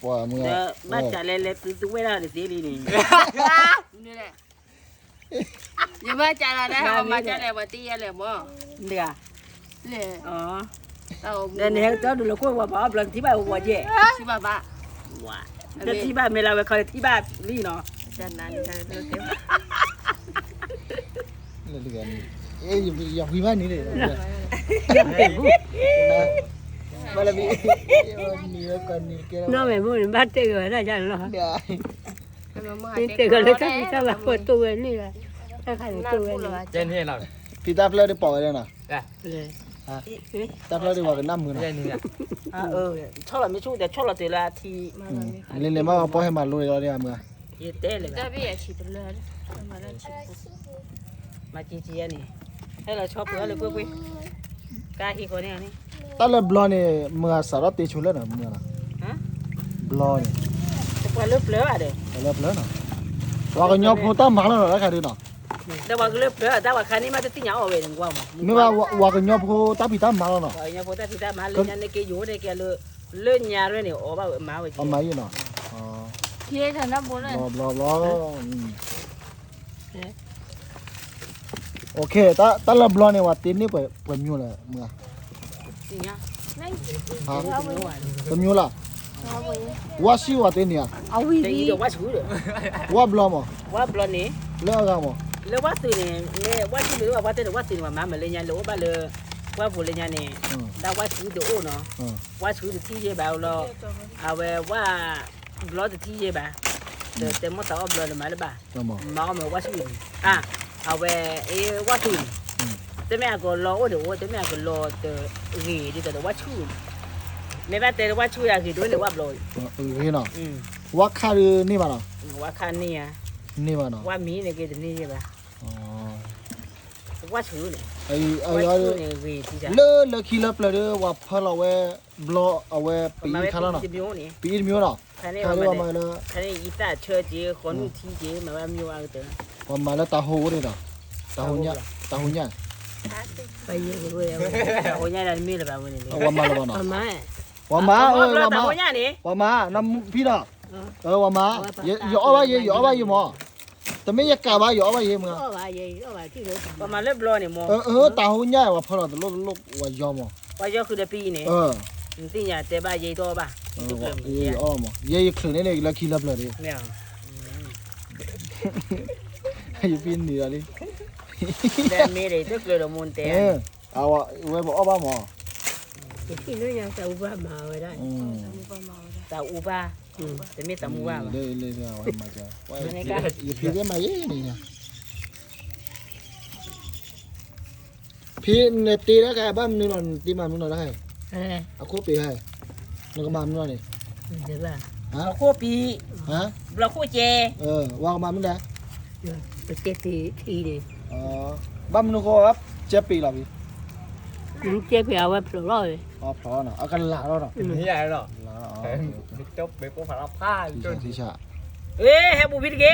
ปอมึงบ้านจ่าเล็กๆตุ้งไม่ได้เลยสิลีนี่นี่แหละอย่ามาจ่าได้เอามาจ่าแล้วว่าตีแล้วบ่เดี๋ยวเลยอ๋อเอาเดี๋ยวนี้เจ้าดูแล้วก็ว่าบ้าที่บ้านว่าเย่ที่บ้านบ้าว้าแต่ที่บ้านไม่เราไปคอยที่บ้านนี่เนาะจันนั้นใช่เต็มเลยดีกันอย่าคุยว่านี้เลยมาละมีนี่กันนี่แกน้องแม่บุญบ้านเตยได้จังเนาะเดี๋ยวนี่เตยก็เลยถ้าพี่ถ้าว่าเปิดตู้นี่แหละถ้าใครตู้นี่เจนที่เราพี่ตาเพลได้ปอกเลยนะเลยฮะตาเพลได้ว่ากันน้ำมือนะเจนนี่ชอบเราไม่ชูแต่ชอบเราแต่ละทีเล่นๆมาปอกให้มาลุยเราเนี่ยมือเยเต้เลยแต่พี่อย่าฉีดเลยมาแล้วฉีดมาจีจีนี่ให้เราชอบเพื่อเลยเพื่อนกาอีกคนนี้นี่ตาเลบลอนี่มือสารตีชุลนะมือนะฮะบลอนี่จะไปเลือบเลือเด้เลือบเลือนะว่ากันยอบพูดตามหมักแล้วนะใครดีเนาะแต่ว่าเลือบเลือแต่ว่าคันนี้มาจะตีเหนียวเอาไว้หนึ่งว่ามั้งไม่ว่ากันยอบพูดตามพี่ตามหมักแล้วเนาะว่าเนี่ยพูดแต่พี่ตามาเลยเนี่ยในเกอยู่ในเกลือเลื่อนยาเลยเนี่ยโอ้บ้ามาไว้เอามาอยู่เนาะอ๋อพี่ให้ฉันนับบุญเลยบลอโอเคตาเลบลอนี่ว่าตีนี่เปิดมิวเลยมือตีเนี่ยนั่นฮะเปิดมิวล่ะว่าชิว่าตีเนี่ยเอาวิธีเดี๋ยวว่าชูเดี๋ยวว่าบลอมั้งว่าบลอนี่เลือกกันมั้งเลือกว่าสื่อเนี่ยว่าชื่อหรือว่าเต้นว่าสื่อว่ามาเหมือนเลยเนี่ยหรือว่าเลยว่าผู้เลยเนี่ยแต่ว่าชื่อเดี๋ยวโอ้เนาะว่าชื่อที่เย่แบบเราเอาไว้ว่าบลอที่เย่แบบแต่ไม่ต้องเอาบลอเลยมาหรือเปล่ามาเอามาว่าชื่อเอาไว้ว่าสื่อแต่แม่ก็รอโอ้เดี๋ยวแต่แม่ก็รอแต่รีดีแต่ว่าชื่อไม่ว่าแต่ว่าชื่ออะไรด้วยหรือว่าบลอนี่เนาะว่าคาร์นี่มาเนาะว่าคันนี่นี่มาเนาะว่ามีเนี่ยก็จะนี่ใช่ป่ะอ๋อว่าชื่อเนี่ยเลคีลับเลยว่าพอเราเวบล็อกเอาไว้ปีข้างล่างเนาะปีมิวเนาะคันนี้ว่ามาเลยคันนี้อีตาเชื่อจีคนที่จีมาว่ามิวอะไรตัวว่ามาแล้วตาหูเลยเนาะตาหูเนี่ยไปเยอะเลยโอ้ยนี่มีหรือเปล่าวันนี้ว่ามาแล้วเนาะว่ามาว่ามาน้ำพี่เนาะว่ามาอยู่เอาไว้อยู่มั้งแต่ไม่อยากกลับว่าอยู่เอาไว้ยังมั้งว่ามาเล็บล้อเนี่ยมั้งตาหูเนี่ยว่าพอเราลูกว่ายอมมั้งว่ายอคือเด็กปีเนี่ยนี่เนี่ยแต่บ้าเย่ตัวบ้าอ๋อมั้งเย่ครึ่งนี่เลยลักกี้ลับเลยเนี่ยอยู่ปีนี้อะไรแต่ไม่ได้ตึกเลยเรามุนเตะเอาว่าเว็บอ้อบ้ามั้งที่นู้นยังจะอุบะมาไว้ได้แต่อุบะแต่ไม่ตามูว่าเลยว่ามาจ้ะว่าอยู่พี่ได้มาเย่นี่พี่เนี่ยตีแล้วแกบ้านมึงนอนตีมามึงนอนแล้วไงเอาโคปีให้มึงก็มามึงนอนนี่เดี๋ยวล่ะเราโคปีฮะเราโคเจว่ามามึงได้ไปเจ็ดทีเลยอ๋อบ้านมึงก็ครับเจ็ดปีหรอพี่มึงเจ็บไปเอาไว้ปลอกเลยอ๋อปลอกเนาะเอากันหลาแล้วเนาะนี่ใหญ่เนาะบิ๊กจ๊อบบิ๊กพวกฝาผ้าที่ชาเฮ้ยบุบิดเก